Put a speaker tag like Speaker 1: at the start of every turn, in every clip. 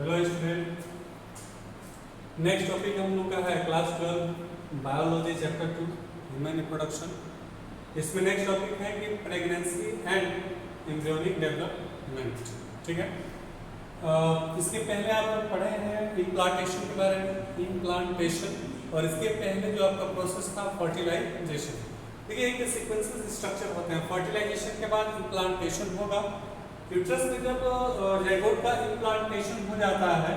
Speaker 1: Hello student, next topic हम लोग का है class 12 biology chapter 2 human reproduction. इसमें नेक्स्ट टॉपिक है कि प्रेगनेंसी एंड एम्ब्रियोनिक डेवलपमेंट। ठीक है, इसके पहले आप लोग पढ़े हैं इम्प्लांटेशन के बारे में, इम्प्लांटेशन, और इसके पहले जो आपका प्रोसेस था फर्टिलाइजेशन। देखिए एक सीक्वेंसेस स्ट्रक्चर होते हैं। फर्टिलाइजेशन के बाद इम्प्लांटेशन होगा। यूट्रस में जब जाइगोट का इम्प्लांटेशन हो जाता है,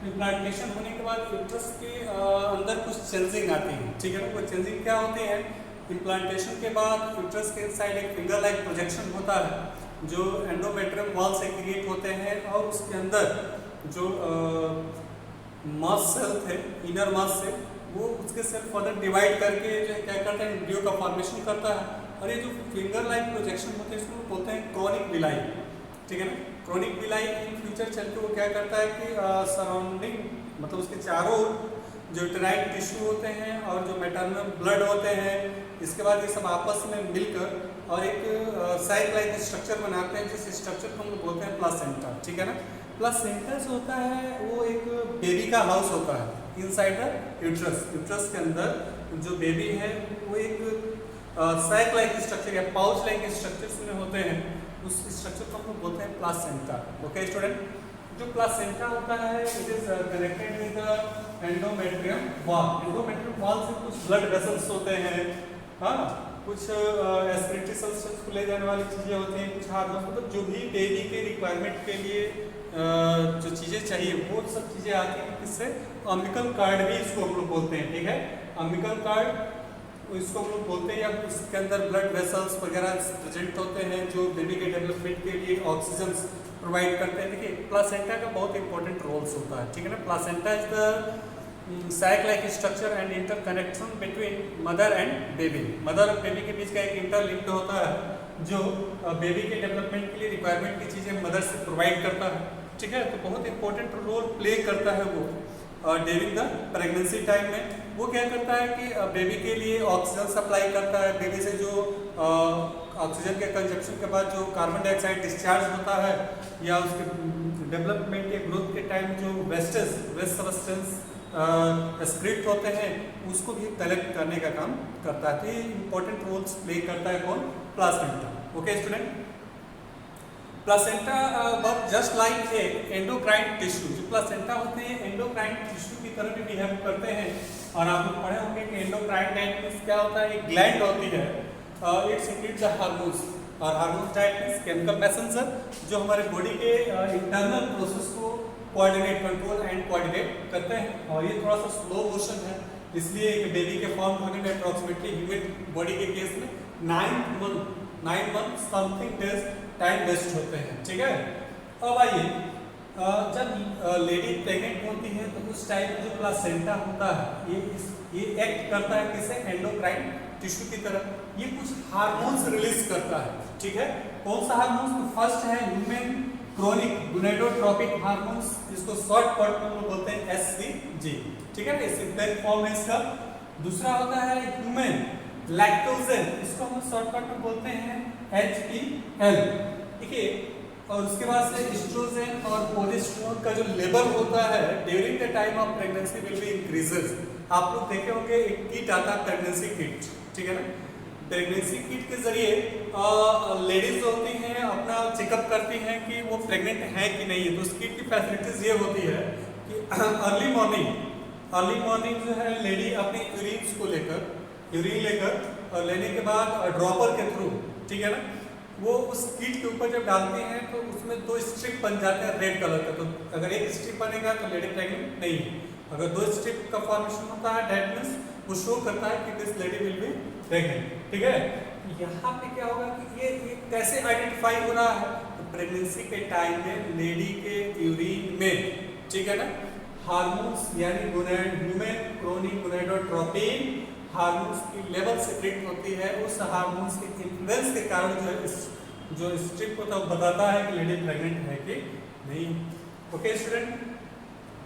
Speaker 1: इम्प्लांटेशन होने के बाद यूट्रस के अंदर कुछ चेंजिंग आती है। ठीक है ना, वो चेंजिंग क्या होती है? इम्प्लांटेशन के बाद यूट्रस के इनसाइड एक फिंगर लाइक प्रोजेक्शन होता है जो एंडोमेट्रियम वॉल से क्रिएट होते हैं, और उसके अंदर जो मास सेल थे इनर मास से, वो उसके सेल फर्दर डिवाइड करके जो क्या करते हैं, एम्ब्रियो का फॉर्मेशन करता है। और ये जो फिंगर लाइक प्रोजेक्शन होते हैं इसको बोलते हैं क्रॉनिक विलाई। ठीक है ना, क्रॉनिक विलाई इन फ्यूचर चल के वो क्या करता है कि सराउंडिंग मतलब उसके चारों ओर जो यूटेराइन टिश्यू होते हैं और जो मैटरनल ब्लड होते हैं, इसके बाद ये सब आपस में मिलकर और एक साइक लाइक स्ट्रक्चर बनाते हैं, जिस स्ट्रक्चर को हम लोग बोलते हैं प्लासेंटा। ठीक है ना, प्लासेंटा जो होता है वो एक बेबी का हाउस होता है इनसाइड द यूट्रस। यूट्रस के अंदर जो बेबी है वो एक साइक लाइक स्ट्रक्चर या पाउच लाइक स्ट्रक्चर्स में होते हैं, उस स्ट्रक्चर को हम लोग बोलते हैं प्लासेंटा। ओके स्टूडेंट, जो प्लासेंटा होता है it is connected with the endometrium wall. Endometrium wall से कुछ ब्लड वेसल्स होते हैं, हाँ, कुछ एस्पिरेटरी सेल्स को ले जाने वाली चीज़ें होती हैं, कुछ हार्मोन, मतलब जो भी बेबी के रिक्वायरमेंट के लिए जो चीज़ें चाहिए वो सब चीज़ें आती हैं। किससे? अम्बिकल कार्ड भी इसको हम लोग बोलते हैं। ठीक है, अम्बिकल कार्ड इसको हम लोग बोलते हैं, या इसके अंदर ब्लड वेसल्स वगैरह प्रेजेंट होते हैं जो बेबी के डेवलपमेंट के लिए ऑक्सीजन प्रोवाइड करते हैं। देखिए प्लासेंटा का बहुत इंपॉर्टेंट रोल्स होता है। ठीक है ना, placenta is the sac like structure and interconnection between mother and baby। Mother और बेबी के बीच का एक इंटरलिंक्ड होता है जो बेबी के डेवलपमेंट के लिए रिक्वायरमेंट की चीज़ें मदर से प्रोवाइड करता है। ठीक है, तो बहुत इंपॉर्टेंट रोल प्ले करता है वो ड्यूरिंग द प्रेगनेंसी टाइम में। वो क्या करता है कि बेबी के लिए ऑक्सीजन सप्लाई करता है। बेबी से जो ऑक्सीजन के कंजप्शन के बाद जो कार्बन डाइऑक्साइड डिस्चार्ज होता है, या उसके डेवलपमेंट के ग्रोथ के टाइम जो वेस्ट सब्सटेंस स्क्रिप्ट होते हैं उसको भी कलेक्ट करने का काम करता है। तो ये इंपॉर्टेंट रोल्स प्ले करता है कौन? Placenta. Okay student, placenta work just like a endocrine tissue. जो प्लासेंटा होते हैं एंडोक्राइन टिश्यू की तरह भी बिहेव करते हैं। और आप लोग पढ़े होंगे कि एंडोक्राइन डायट क्या होता है, एक ग्लैंड होती है, इट सीक्रेट्स द हार्मोन्स, और hormones diet means chemical messenger जो हमारे बॉडी के इंटरनल प्रोसेस को कोऑर्डिनेट, कंट्रोल एंड कोऑर्डिनेट करते हैं। और ये थोड़ा सा स्लो मोशन है, इसलिए एक बेबी के फॉर्म होने में अप्रॉक्सीमेटली ह्यूमन बॉडी के केस में 9 month something days time waste होते हैं। ठीक है, अब आइए जब लेडी प्रेग्नेंट होती है तो उस टाइम में जो प्लासेंटा होता है ये एक्ट करता है किसे? एंडोक्राइन टिश्यू की तरह। ये कुछ हार्मोन्स रिलीज करता है। ठीक है, कौन सा हार्मोन्स? तो फर्स्ट है ह्यूमन क्रोनिक गोनेडोट्रोपिक हार्मोन्स, जिसको शॉर्ट कट में हम लोग बोलते हैं एचसीजी। ठीक है, सिंपल फॉर्म है इसका। दूसरा होता है ह्यूमन लैक्टोजेन, इसको हम शॉर्ट कट में बोलते हैं HPL। देखिए, और उसके बाद से एस्ट्रोजन और प्रोजेस्टेरोन का जो लेवल होता है during the time of pregnancy will be increases. आप लोग देखे होंगे एक किट आता है प्रेगनेंसी किट। ठीक है ना, प्रेगनेंसी किट के जरिए लेडीज होती हैं अपना चेकअप करती हैं कि वो प्रेग्नेंट हैं कि नहीं है। तो उस किट की फैसिलिटीज ये होती है कि अर्ली मॉर्निंग जो है लेडी अपनी यूरिन लेकर लेने के बाद ड्रॉपर के थ्रू, ठीक है ना, वो उस किट के ऊपर जब डालते हैं तो उसमें 2 स्ट्रिप बन जाते हैं रेड कलर का। तो अगर एक स्ट्रिप बनेगा तो लेडी प्रेग्नेंट नहीं है, अगर 2 स्ट्रिप का फॉर्मेशन होता है दैट मींस वो शो करता है कि this lady will be pregnant. ठीक है, यहाँ पे क्या होगा कि ये कैसे आइडेंटिफाई हो रहा है? तो प्रेगनेंसी के टाइम में लेडी के यूरिन में, ठीक है ना, हार्मोन्स यानी ह्यूमन क्रोनिक गोनेडोट्रोपिन हार्मोन्स की लेवल सीक्रेट होती है। उस हार्मोन्स के इन्फ्लुएंस के कारण जो स्ट्रिप होता है वो बताता है कि लेडी प्रेग्नेंट है कि नहीं। ओके स्टूडेंट,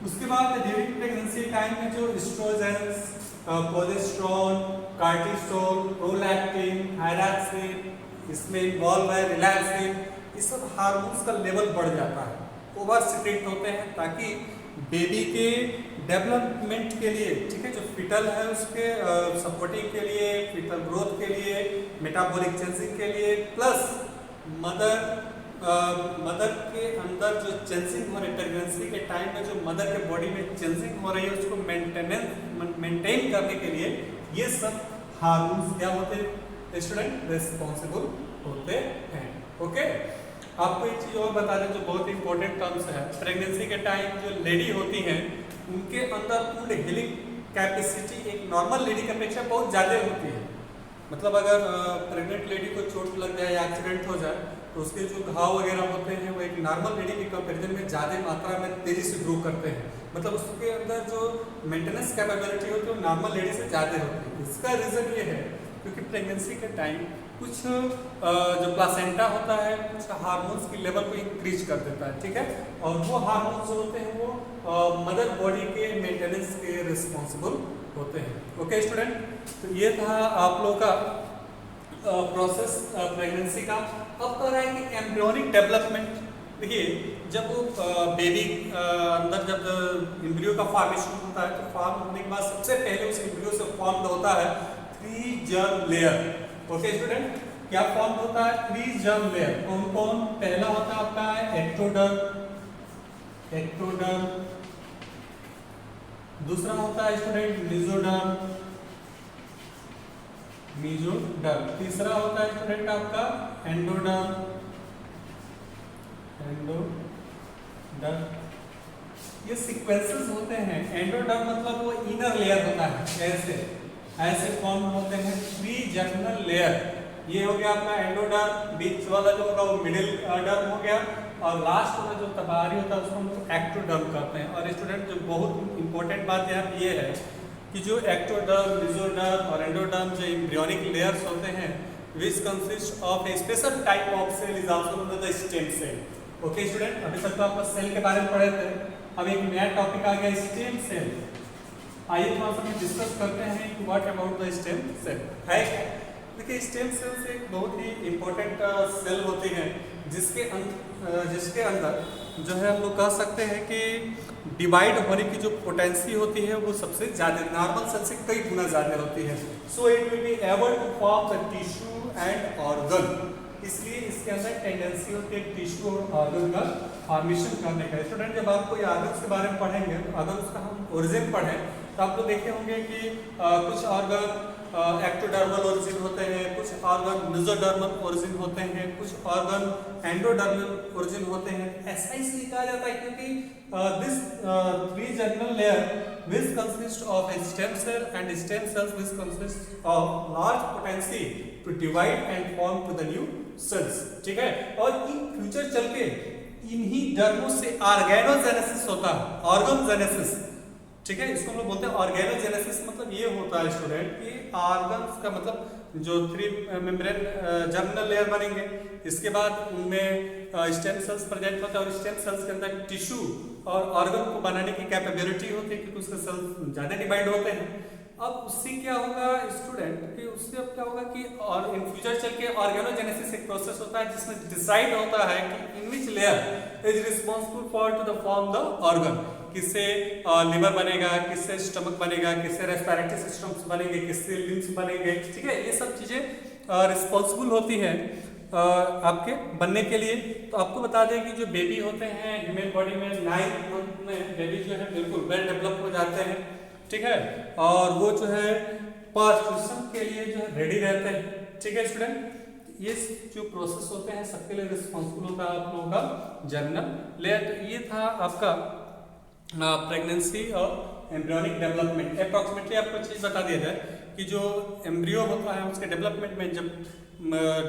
Speaker 1: उसके बाद ड्यूरिंग प्रेगनेंसी टाइम में जो oestrogens, progesterone, cortisol, prolactin, thyroxine इसमें इन्वॉल्व है, रिलैक्सिन, इस सब हार्मोन्स का लेवल बढ़ जाता है। ओवर स्ट्रिक्ट होते हैं ताकि बेबी के डेवलपमेंट के लिए, ठीक है, जो फिटल है उसके सपोर्टिंग के लिए, फिटल ग्रोथ के लिए, मेटाबॉलिक चेंजिंग के लिए, प्लस मदर के अंदर जो चेंजिंग हो रही है प्रेगनेंसी के टाइम में, जो मदर के बॉडी में चेंजिंग हो रही है उसको मेंटेन करने के लिए ये सब हार्मोन्स क्या होते हैं स्टूडेंट, रिस्पॉन्सिबल होते हैं। ओके, आपको एक चीज और बता दें जो बहुत इंपॉर्टेंट टर्म्स है, प्रेगनेंसी के टाइम जो लेडी होती हैं उनके अंदर वुंड हीलिंग कैपेसिटी एक नॉर्मल लेडी की अपेक्षा बहुत ज़्यादा होती है। मतलब अगर प्रेग्नेंट लेडी को चोट लग जाए या एक्सीडेंट हो जाए तो उसके जो घाव वगैरह होते हैं वो एक नॉर्मल लेडी की कंपेरिजन में ज़्यादा मात्रा में तेज़ी से ग्रो करते हैं। मतलब उसके अंदर जो मेंटेनेंस कैपेबिलिटी होती है वो नॉर्मल लेडी से ज़्यादा होती है। इसका रीज़न ये है क्योंकि प्रेगनेंसी के टाइम कुछ जो प्लासेंटा होता है कुछ हार्मोन्स की लेवल को इंक्रीज कर देता है, ठीक है, और वो हार्मोन्स जो होते हैं वो मदर बॉडी के मेंटेनेंस के रिस्पॉन्सिबल होते हैं। ओके स्टूडेंट, तो ये था आप लोगों का प्रोसेस प्रेगनेंसी का। अब तो रहा है कि एम्ब्रियोनिक डेवलपमेंट। देखिए जब वो बेबी अंदर जब एम्ब्रियो का फॉर्मेशन होता है तो फॉर्म होने के बाद सबसे पहले उस एम्ब्रियो से फॉर्म होता है 3 जर्म लेयर। ओके स्टूडेंट, क्या फॉर्म होता है 3 जर्म लेयर। कौन कौन? पहला होता है आपका एक्टोडर्म, दूसरा होता है स्टूडेंट मेसोडर्म, तीसरा होता है स्टूडेंट आपका एंडोडर्म। ये सीक्वेंसेस होते हैं। एंडोडर्म मतलब वो इनर लेयर होता है, ऐसे फॉर्म होते हैं 3 जर्मिनल लेयर। ये हो गया आपका एंडोडर्म, बीच वाला जो होगा वो मिडिल डर्म हो गया, और लास्ट वाला जो तबारी होता है उसको हम एक्टोडर्म कहते हैं। और स्टूडेंट जो बहुत इंपॉर्टेंट बात यहाँ ये है कि जो एक्टोडर्म, मेसोडर्म और एंडोडर्म जो एम्ब्रियोनिक लेयर्स होते हैं which consist of a special type of cell is also known as the stem cell. Okay student, अभी तक तो आपको सेल के बारे में पढ़े थे, अब एक नया टॉपिक आ गया स्टेम सेल। आइए थोड़ा सा हम डिस्कस करते हैं कि what about the stem cell है। देखिए स्टेम सेल्स एक बहुत ही इंपॉर्टेंट सेल होती है जिसके अंदर जो है हम लोग कह सकते हैं कि डिवाइड होने की जो पोटेंसी होती है वो सबसे ज़्यादा नॉर्मल सेल से कई गुना ज़्यादा होती है। So it will be able to form the tissue and organ, इसलिए इसके अंदर टेंडेंसी होती है टिश्यू और ऑर्गन का फॉर्मेशन करने का। स्टूडेंट जब आपको ये ऑर्गन्स के बारे में पढ़ेंगे तो अगर उसका हम ओरिजिन पढ़ें तो आप लोग देखे होंगे कि कुछ ऑर्गन एक्टोडर्मल ओरिजिन होते हैं, कुछ ऑर्गन मेसोडर्मल ओरिजिन होते हैं, कुछ ऑर्गन एंडोडर्मल ओरिजिन होते हैं। ऐसा इसलिए कहा जाता है क्योंकि this 3 germinal layer which consist of a stem cell and stem cells which consist of large potency to divide and form to the new cells, ठीक है। और इन फ्यूचर चल के इन्हीं डर्मों से ऑर्गेनोजेनेसिस होता है, ऑर्गनजेनेसिस, ठीक है। इसको हम लोग बोलते हैं ऑर्गेनोजेनेसिस। मतलब ये होता है स्टूडेंट कि ऑर्गन्स का मतलब जो 3 मेम्ब्रेन जर्मिनल लेयर बनेंगे, इसके बाद उनमें स्टेम सेल्स प्रेजेंट होते हैं और स्टेम सेल्स के अंदर टिश्यू और ऑर्गन को बनाने की कैपेबिलिटी होती है क्योंकि उसके सेल्स ज़्यादा डिवाइड होते हैं। अब उससे क्या होगा स्टूडेंट कि उससे अब क्या होगा कि और इन फ्यूचर चल के ऑर्गेनोजेनेसिस एक प्रोसेस होता है जिसमें डिसाइड होता है कि in which layer is responsible for to the form the organ. किससे लिवर बनेगा, किससे स्टमक बनेगा, किससे रेस्पिरेटरी सिस्टम्स बनेंगे, किससे लिम्स बनेंगे, ठीक है। ये सब चीज़ें रिस्पॉन्सिबल होती हैं आपके बनने के लिए। तो आपको बता दें कि जो बेबी होते हैं ह्यूमन बॉडी में 9 मंथ में बेबी जो है बिल्कुल वेल डेवलप हो जाते हैं, ठीक है, और वो जो है पर्फ्यूशन के लिए जो है रेडी रहते हैं, ठीक है स्टूडेंट। ये जो प्रोसेस होते हैं सबके लिए रिस्पॉन्सिबल होता है आप लोगों का जर्मिनल लेयर। तो ये था आपका प्रेगनेंसी और एम्ब्रियोनिक डेवलपमेंट। अप्रॉक्सीमेटली आपको चीज़ बता दिया जाए कि जो एम्ब्रियो होता है उसके डेवलपमेंट में जब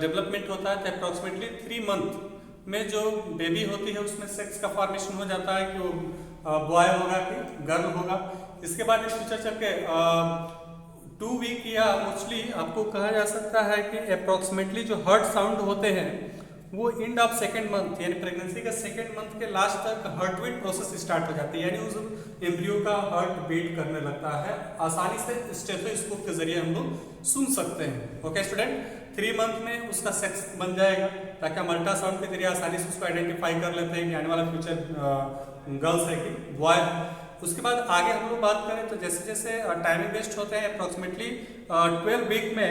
Speaker 1: डेवलपमेंट होता है तो अप्रॉक्सीमेटली 3 मंथ में जो बेबी होती है उसमें सेक्स का फॉर्मेशन हो जाता है कि वो बॉय होगा कि गर्ल होगा। इसके बाद फ्यूचर चल के 2 वीक या मोस्टली आपको कहा जा सकता है कि अप्रॉक्सीमेटली जो हार्ट साउंड होते हैं वो एंड ऑफ 2nd मंथ यानी प्रेगनेंसी का 2nd मंथ के लास्ट तक हार्ट बीट प्रोसेस स्टार्ट हो जाती है, यानी उस एम्ब्रियो का हार्ट बीट करने लगता है। आसानी से स्टेथोस्कोप के जरिए हम लोग सुन सकते हैं। ओके स्टूडेंट, 3 मंथ में उसका सेक्स बन जाएगा ताकि हम अल्ट्रासाउंड के जरिए आसानी से उसको आइडेंटिफाई कर लेते हैं कि आने वाला फ्यूचर गर्ल्स है कि बॉय। उसके बाद आगे हम लोग बात करें तो जैसे जैसे टाइमिंग वेस्ट होते हैं, अप्रोक्सीमेटली 12 वीक में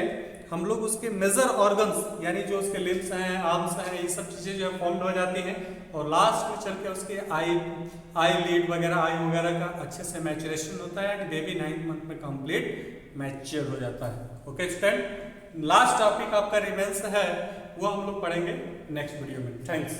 Speaker 1: हम लोग उसके मेजर ऑर्गन्स यानी जो उसके लिम्स हैं, आर्म्स हैं, ये सब चीज़ें जो है फॉर्म हो जाती हैं और लास्ट में चल के उसके आई लीड वगैरह, आई वगैरह का अच्छे से मैचुरेशन होता है एंड बेबी 9th मंथ में कंप्लीट मैच्योर हो जाता है। ओके स्टूडेंट, लास्ट टॉपिक आपका रिमेंस है, वो हम लोग पढ़ेंगे नेक्स्ट वीडियो में। थैंक्स।